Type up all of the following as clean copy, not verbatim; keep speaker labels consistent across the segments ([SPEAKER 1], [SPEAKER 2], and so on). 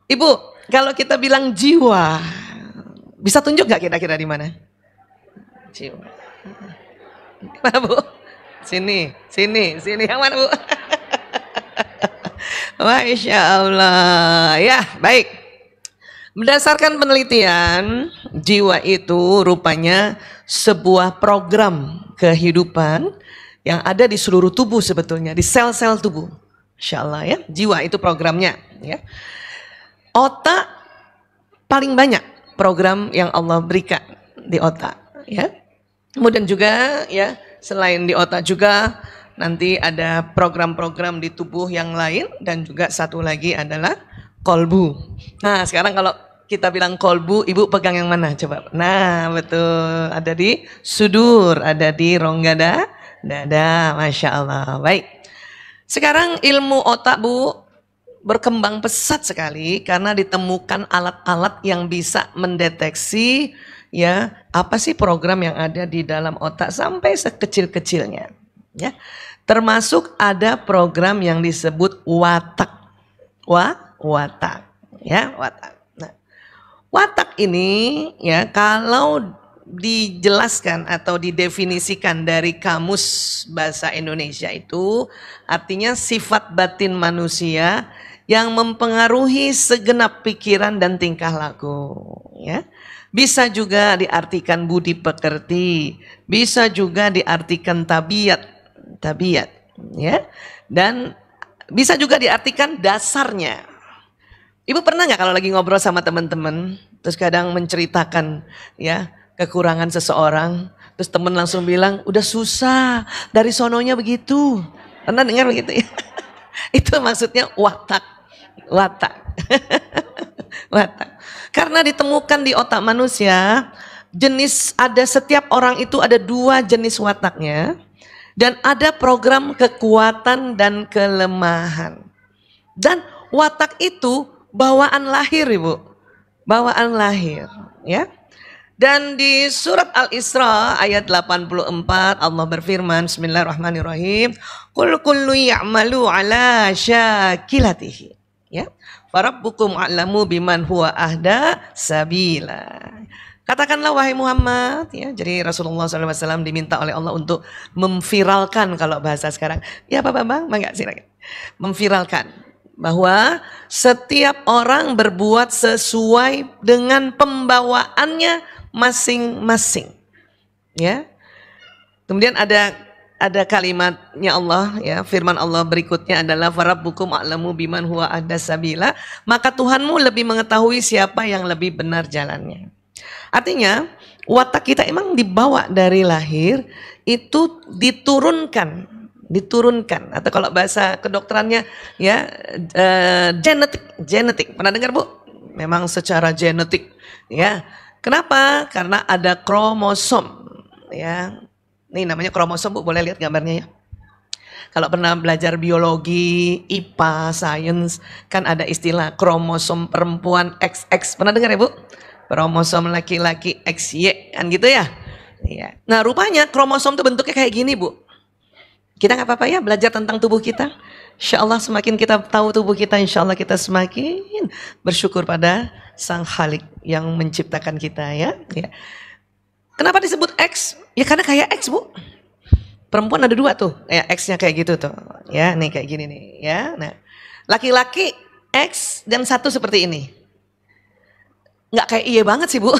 [SPEAKER 1] Ibu, kalau kita bilang jiwa, bisa tunjuk nggak kira-kira di mana? Jiwa. Mana Bu? Sini, sini, sini. Yang mana Bu? Masya Allah. Ya, baik. Berdasarkan penelitian, jiwa itu rupanya sebuah program kehidupan yang ada di seluruh tubuh sebetulnya, di sel-sel tubuh. Masya Allah ya, jiwa itu programnya. Ya. Otak paling banyak program yang Allah berikan di otak. Ya. Kemudian juga ya, selain di otak juga nanti ada program-program di tubuh yang lain dan juga satu lagi adalah kolbu. Nah sekarang kalau kita bilang kolbu, ibu pegang yang mana coba? Nah betul, ada di sudur, ada di rongga dada, Masya Allah. Baik, sekarang ilmu otak Bu berkembang pesat sekali karena ditemukan alat-alat yang bisa mendeteksi ya apa sih program yang ada di dalam otak sampai sekecil-kecilnya ya, termasuk ada program yang disebut watak watak ya, watak. Nah, watak ini ya kalau dijelaskan atau didefinisikan dari kamus bahasa Indonesia itu artinya sifat batin manusia yang mempengaruhi segenap pikiran dan tingkah laku ya. Bisa juga diartikan budi pekerti, bisa juga diartikan tabiat ya. Dan bisa juga diartikan dasarnya. Ibu pernah nggak kalau lagi ngobrol sama teman-teman, terus kadang menceritakan ya kekurangan seseorang, terus teman langsung bilang, udah susah, dari sononya begitu. Pernah dengar begitu ya? Itu maksudnya watak. Watak. Karena ditemukan di otak manusia, ada setiap orang itu ada 2 jenis wataknya. Dan ada program kekuatan dan kelemahan. Dan watak itu bawaan lahir Ibu. Bawaan lahir ya. Dan di surat Al-Isra ayat 84 Allah berfirman, Bismillahirrahmanirrahim, Qul kullu ya'malu ala syakilatihi. Ya. Farabbukum a'lamu biman huwa ahda sabila. Katakanlah wahai Muhammad, ya, jadi Rasulullah SAW diminta oleh Allah untuk memviralkan kalau bahasa sekarang. Ya Pak Bambang, enggak silakan. Memviralkan bahwa setiap orang berbuat sesuai dengan pembawaannya masing-masing. Ya. Kemudian ada kalimatnya Allah ya, firman Allah berikutnya adalah farabbukum a'lamu biman huwa ahda sabila, maka Tuhanmu lebih mengetahui siapa yang lebih benar jalannya. Artinya watak kita emang dibawa dari lahir, itu diturunkan atau kalau bahasa kedokterannya ya genetik. Pernah dengar Bu? Memang secara genetik ya. Kenapa? Karena ada kromosom ya. Ini namanya kromosom Bu, boleh lihat gambarnya ya. Kalau pernah belajar biologi, IPA, sains, kan ada istilah kromosom perempuan XX. Pernah dengar ya Bu? Kromosom laki-laki XY kan gitu ya. Iya. Nah rupanya kromosom tuh bentuknya kayak gini Bu. Kita nggak apa-apa ya belajar tentang tubuh kita. Insya Allah semakin kita tahu tubuh kita, insya Allah kita semakin bersyukur pada Sang Khalik yang menciptakan kita ya. Kenapa disebut X? Ya karena kayak X Bu. Perempuan ada 2 tuh, ya X-nya kayak gitu tuh. Ya nih kayak gini nih ya. Nah laki-laki X dan 1 seperti ini. Nggak kayak iya banget sih Bu.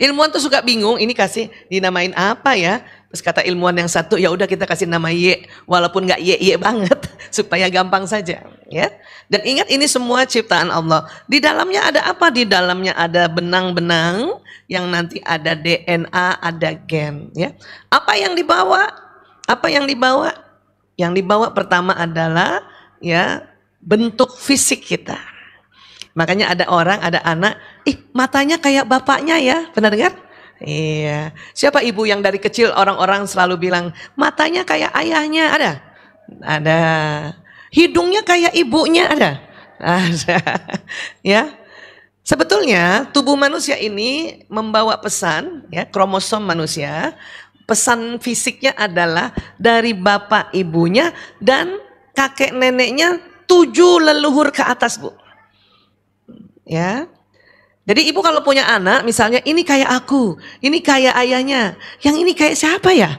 [SPEAKER 1] Ilmuwan tuh suka bingung, ini kasih dinamain apa ya? Terus kata ilmuwan yang satu, ya udah kita kasih nama Y, walaupun nggak Y banget, supaya gampang saja, ya. Dan ingat ini semua ciptaan Allah. Di dalamnya ada apa? Di dalamnya ada benang-benang yang nanti ada DNA, ada gen, ya. Apa yang dibawa? Apa yang dibawa? Yang dibawa pertama adalah ya bentuk fisik kita. Makanya ada orang, ada anak, matanya kayak bapaknya ya, pernah dengar? Iya. Siapa ibu yang dari kecil orang-orang selalu bilang, matanya kayak ayahnya, ada? Ada. Hidungnya kayak ibunya, ada? Ada. Ya. Sebetulnya tubuh manusia ini membawa pesan, ya, kromosom manusia, pesan fisiknya adalah dari bapak ibunya dan kakek neneknya 7 leluhur ke atas Bu. Ya. Jadi ibu kalau punya anak, misalnya ini kayak aku, ini kayak ayahnya, yang ini kayak siapa ya?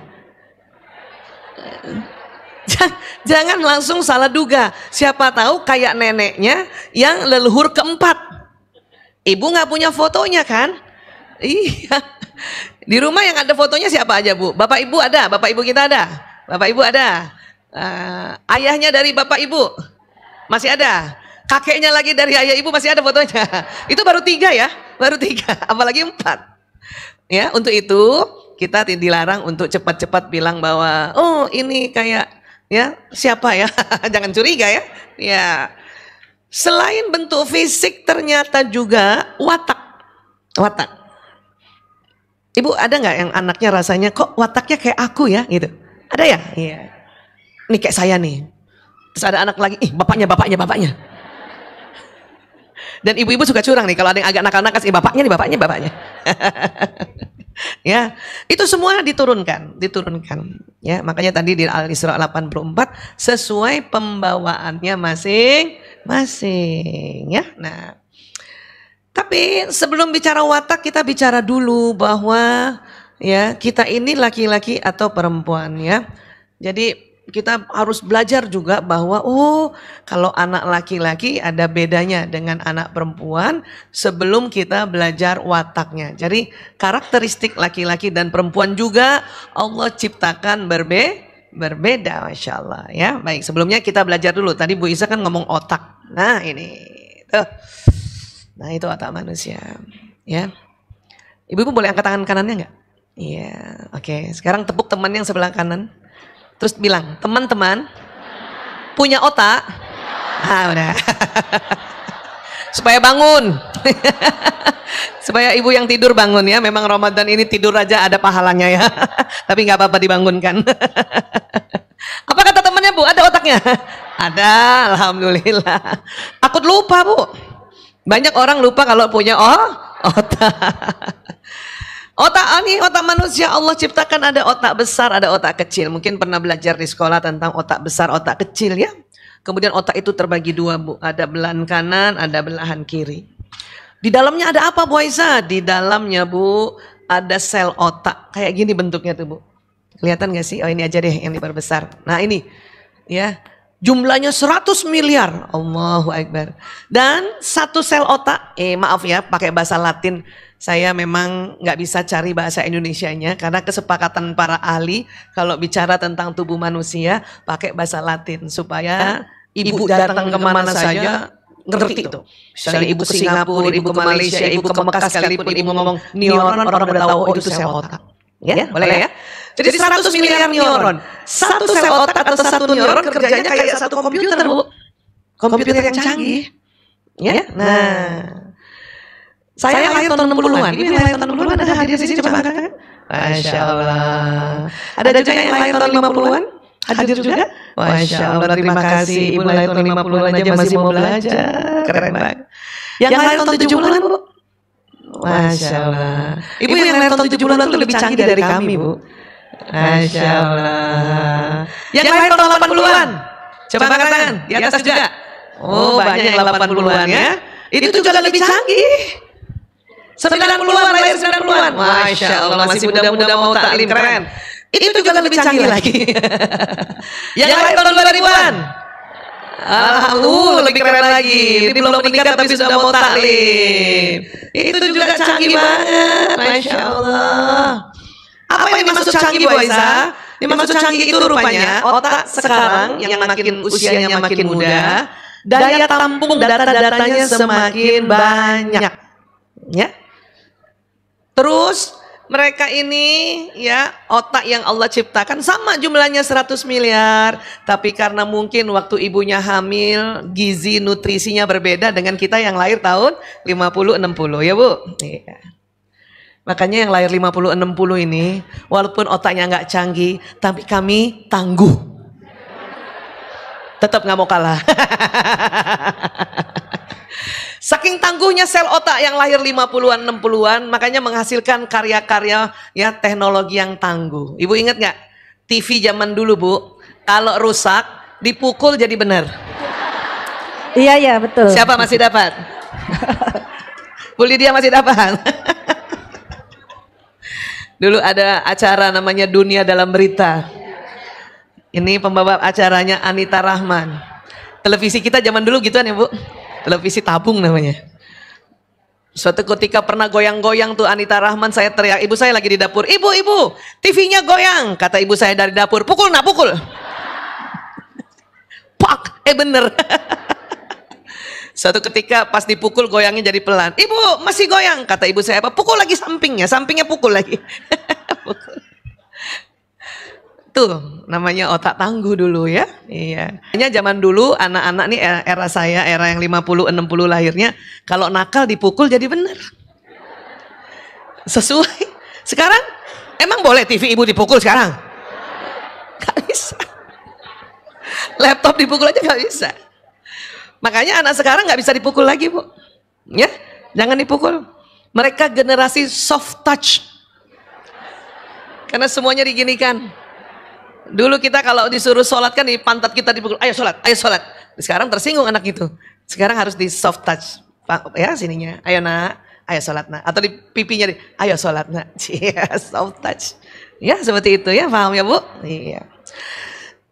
[SPEAKER 1] Jangan langsung salah duga. Siapa tahu kayak neneknya yang leluhur keempat. Ibu nggak punya fotonya kan? Iya. Di rumah yang ada fotonya siapa aja bu? Bapak ibu ada, bapak ibu kita ada, bapak ibu ada. Ayahnya dari bapak ibu masih ada. Kakeknya lagi dari ayah ibu masih ada fotonya. Itu baru 3 ya, baru 3, apalagi 4. Ya, untuk itu kita dilarang untuk cepat-cepat bilang bahwa oh ini kayak ya siapa ya, jangan curiga ya. Ya, selain bentuk fisik ternyata juga watak. Ibu ada nggak yang anaknya rasanya kok wataknya kayak aku ya gitu? Ada ya? Iya. Ini kayak saya nih. Terus ada anak lagi, bapaknya. Dan ibu-ibu suka curang nih kalau ada yang agak nakal-nakal, bapaknya nih, bapaknya. Ya, itu semua diturunkan. Ya, makanya tadi di Al-Isra 84 sesuai pembawaannya masing-masing. Ya, nah. Tapi sebelum bicara watak kita bicara dulu bahwa ya kita ini laki-laki atau perempuan ya. Jadi kita harus belajar juga bahwa oh kalau anak laki-laki ada bedanya dengan anak perempuan sebelum kita belajar wataknya. Jadi karakteristik laki-laki dan perempuan juga Allah ciptakan berbeda, Masya Allah ya. Baik, sebelumnya kita belajar dulu. Tadi Bu Isa kan ngomong otak. Nah ini tuh. Nah itu otak manusia ya. Ibu-ibu boleh angkat tangan kanannya nggak? Iya, oke. Sekarang tepuk teman yang sebelah kanan. Terus bilang, teman-teman punya otak? Ah, udah. Supaya bangun. Supaya ibu yang tidur bangun ya. Memang Ramadan ini tidur aja ada pahalanya ya. Tapi nggak apa-apa dibangunkan. Apa kata temannya Bu? Ada otaknya? Ada, alhamdulillah. Takut lupa Bu. Banyak orang lupa kalau punya otak. Otak manusia Allah ciptakan ada otak besar, ada otak kecil. Mungkin pernah belajar di sekolah tentang otak besar, otak kecil ya. Kemudian otak itu terbagi 2 Bu. Ada belahan kanan, ada belahan kiri. Di dalamnya ada apa Bu Aisyah? Di dalamnya Bu ada sel otak. Kayak gini bentuknya tuh Bu. Kelihatan gak sih? Oh ini aja deh yang diperbesar. Nah ini ya. Jumlahnya 100 miliar. Allahu Akbar. Dan satu sel otak, maaf ya pakai bahasa Latin. Saya memang nggak bisa cari bahasa Indonesianya karena kesepakatan para ahli kalau bicara tentang tubuh manusia pakai bahasa Latin supaya ibu datang kemana saja ngerti itu. Misalnya ibu ke Singapura, ibu ke Malaysia, ibu ke Mekah sekalipun ibu ngomong neuron orang udah tahu oh itu sel otak. Ya, boleh ya? Jadi 100 miliar neuron. Satu sel otak atau satu neuron kerjanya kayak satu komputer Bu. Komputer yang canggih. Ya, nah. Saya lahir tahun 60-an. Ini lahir tahun 60-an ada hadir di sini coba angkat. Masya Allah. Ada juga yang lahir tahun 50-an? Hadir juga? Masya Allah, terima kasih. Ibu lahir tahun 50-an aja masih mau belajar. Keren banget. Yang lahir tahun 70-an Bu? Masya Allah. Ibu yang lahir tahun 70-an itu lebih canggih dari kami Bu. Masya Allah. Yang lahir tahun 80-an? Coba angkat tangan, di atas juga. Oh banyak yang 80-an ya. Itu juga lebih canggih. 90-an, lahir 90-an. Masya Allah, masih muda-muda mau taklim, keren. Itu juga lebih canggih lagi. Yang lahir tahun 2000-an. Lebih keren lagi. Ini belum menikah tapi sudah mau taklim. Itu juga canggih banget. Masya Allah. Apa yang dimaksud canggih Bu Aisyah? Dimaksud canggih itu rupanya otak sekarang yang makin usianya makin muda, daya tampung data-datanya semakin banyak. Ya. Terus mereka ini ya otak yang Allah ciptakan sama jumlahnya 100 miliar. Tapi karena mungkin waktu ibunya hamil gizi nutrisinya berbeda dengan kita yang lahir tahun 50-60 ya Bu. Iya. Makanya yang lahir 50-60 ini walaupun otaknya nggak canggih tapi kami tangguh. Tetap nggak mau kalah. Saking tangguhnya sel otak yang lahir 50-an 60-an makanya menghasilkan karya-karya ya teknologi yang tangguh. Ibu ingat nggak TV zaman dulu Bu? Kalau rusak dipukul jadi benar.
[SPEAKER 2] Iya betul.
[SPEAKER 1] Siapa masih dapat? Bu Lydia masih dapat. Dulu ada acara namanya Dunia Dalam Berita. Ini pembawa acaranya Anita Rahman. Televisi kita zaman dulu gituan ya Bu. Televisi tabung namanya. Suatu ketika pernah goyang-goyang tuh Anita Rahman, saya teriak, ibu saya lagi di dapur. Ibu, TV-nya goyang. Kata ibu saya dari dapur, pukul nak pukul. Pak, bener. Suatu ketika pas dipukul goyangnya jadi pelan. Ibu masih goyang. Kata ibu saya, apa? Pukul lagi sampingnya pukul lagi. Pukul. Tuh namanya otak tangguh dulu ya. Iya. Hanya zaman dulu anak-anak nih era saya, era yang 50-60 lahirnya, kalau nakal dipukul jadi benar. Sesuai. Sekarang emang boleh TV ibu dipukul sekarang? Gak bisa. Laptop dipukul aja gak bisa. Makanya anak sekarang nggak bisa dipukul lagi Bu, ya jangan dipukul. Mereka generasi soft touch, karena semuanya diginikan. Dulu kita kalau disuruh sholat kan di pantat kita dipukul, ayo sholat, ayo sholat. Sekarang tersinggung anak itu, sekarang harus di soft touch, ya sininya, ayo nak, ayo sholat nak, atau di pipinya, ayo sholat nak, soft touch, ya seperti itu ya, paham ya Bu? Iya.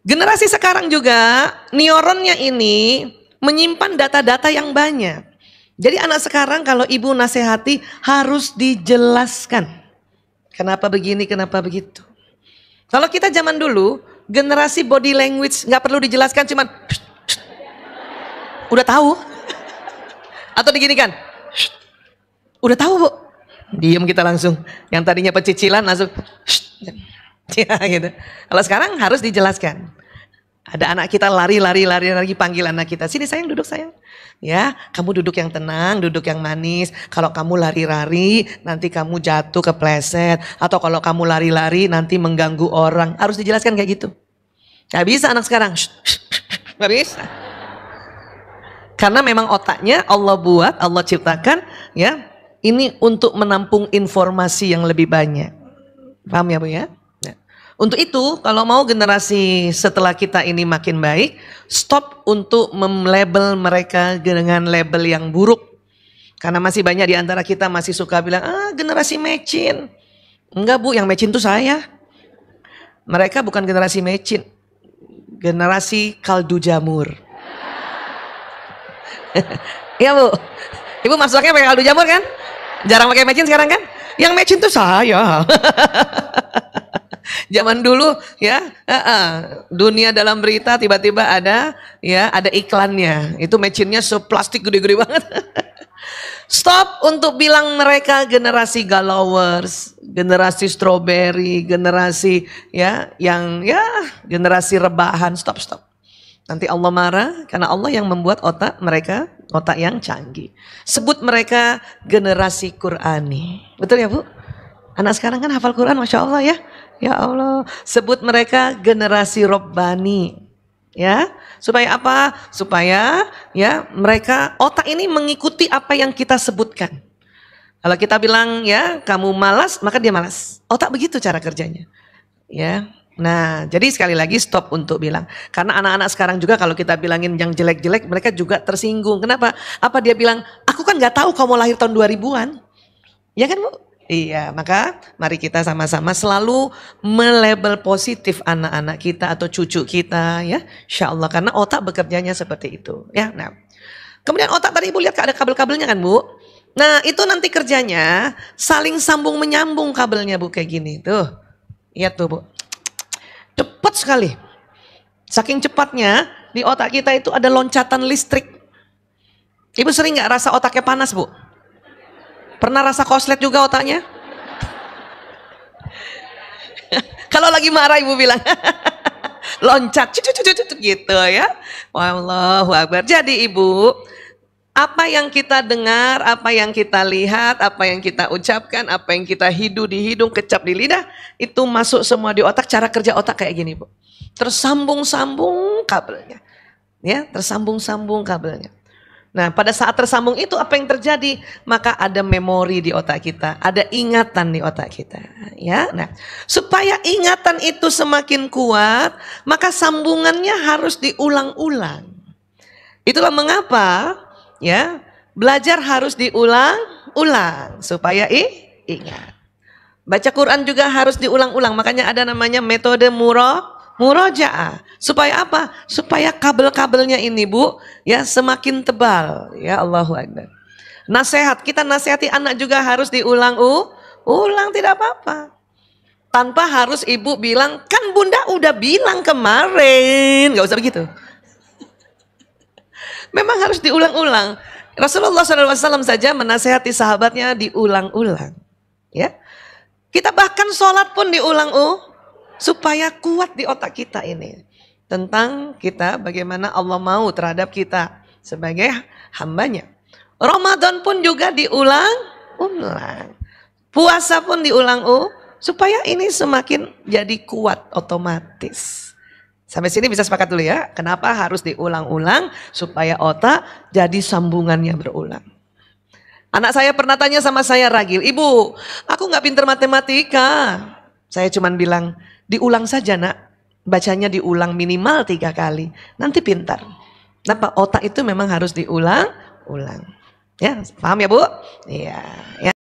[SPEAKER 1] Generasi sekarang juga neuronnya ini menyimpan data-data yang banyak. Jadi anak sekarang kalau ibu nasihati harus dijelaskan. Kenapa begini, kenapa begitu. Kalau kita zaman dulu, generasi body language nggak perlu dijelaskan, cuman udah tahu. Atau diginikan, udah tahu Bu. Diam kita langsung. Yang tadinya pecicilan langsung ya gitu. Kalau sekarang harus dijelaskan. Ada anak kita lari panggil anak kita. Sini sayang, duduk sayang. Ya, kamu duduk yang tenang, duduk yang manis. Kalau kamu lari-lari, nanti kamu jatuh kepleset. Atau kalau kamu lari-lari, nanti mengganggu orang. Harus dijelaskan kayak gitu. Gak bisa anak sekarang. Gak bisa. Karena memang otaknya Allah buat, Allah ciptakan. Ya, ini untuk menampung informasi yang lebih banyak. Paham ya Bu ya? Untuk itu, kalau mau generasi setelah kita ini makin baik, stop untuk melabel mereka dengan label yang buruk. Karena masih banyak di antara kita masih suka bilang, generasi mecin. Enggak Bu, yang mecin itu saya. Mereka bukan generasi mecin, generasi kaldu jamur. Iya Bu, Ibu masuknya pakai kaldu jamur kan? Jarang pakai mecin sekarang kan? Yang mecin itu saya. Zaman dulu ya, Dunia Dalam Berita tiba-tiba ada iklannya. Itu mecinnya seplastik gede-gede banget. Stop untuk bilang mereka generasi galowers, generasi strawberry, generasi generasi rebahan. Stop. Nanti Allah marah karena Allah yang membuat otak mereka, otak yang canggih. Sebut mereka generasi Qurani. Betul ya Bu? Anak sekarang kan hafal Quran, Masya Allah ya. Ya Allah, sebut mereka generasi Robbani. Ya, supaya apa? Supaya ya mereka otak ini mengikuti apa yang kita sebutkan. Kalau kita bilang ya kamu malas, maka dia malas. Otak begitu cara kerjanya. Ya. Nah, jadi sekali lagi stop untuk bilang. Karena anak-anak sekarang juga kalau kita bilangin yang jelek-jelek, mereka juga tersinggung. Kenapa? Apa dia bilang, aku kan gak tahu kamu lahir tahun 2000-an. Ya kan Bu? Iya, maka mari kita sama-sama selalu melabel positif anak-anak kita atau cucu kita ya. Insya Allah, karena otak bekerjanya seperti itu ya. Nah, kemudian otak tadi Ibu lihat ada kabel-kabelnya kan Bu. Nah itu nanti kerjanya saling sambung menyambung kabelnya Bu kayak gini tuh. Lihat tuh Bu. Cepat sekali. Saking cepatnya di otak kita itu ada loncatan listrik. Ibu sering gak rasa otaknya panas Bu? Pernah rasa koslet juga otaknya? Kalau lagi marah Ibu bilang loncat gitu ya. Wallahu akbar. Jadi Ibu, apa yang kita dengar, apa yang kita lihat, apa yang kita ucapkan, apa yang kita hidu di hidung, kecap di lidah, itu masuk semua di otak. Cara kerja otak kayak gini Bu. Tersambung-sambung kabelnya. Ya, tersambung-sambung kabelnya. Nah, pada saat tersambung itu apa yang terjadi? Maka ada memori di otak kita, ada ingatan di otak kita, ya. Nah, supaya ingatan itu semakin kuat, maka sambungannya harus diulang-ulang. Itulah mengapa, ya, belajar harus diulang, ulang supaya ingat. Baca Quran juga harus diulang-ulang. Makanya ada namanya metode murojaah. Supaya apa? Supaya kabel-kabelnya ini Bu ya semakin tebal. Ya Allahu Akbar. Nasihat, kita nasihati anak juga harus ulang tidak apa-apa. Tanpa harus ibu bilang, kan bunda udah bilang kemarin. Gak usah begitu. Memang harus diulang-ulang. Rasulullah SAW saja menasihati sahabatnya diulang-ulang. Ya. Kita bahkan sholat pun supaya kuat di otak kita ini. Tentang kita bagaimana Allah mau terhadap kita sebagai hambanya. Ramadan pun juga diulang-ulang. Puasa pun supaya ini semakin jadi kuat otomatis. Sampai sini bisa sepakat dulu ya. Kenapa harus diulang-ulang supaya otak jadi sambungannya berulang. Anak saya pernah tanya sama saya, Ragil, Ibu, aku gak pinter matematika. Saya cuman bilang, diulang saja nak. Bacanya diulang minimal 3 kali. Nanti pintar. Kenapa? Otak itu memang harus diulang-ulang. Ya, paham ya Bu? Iya. Ya.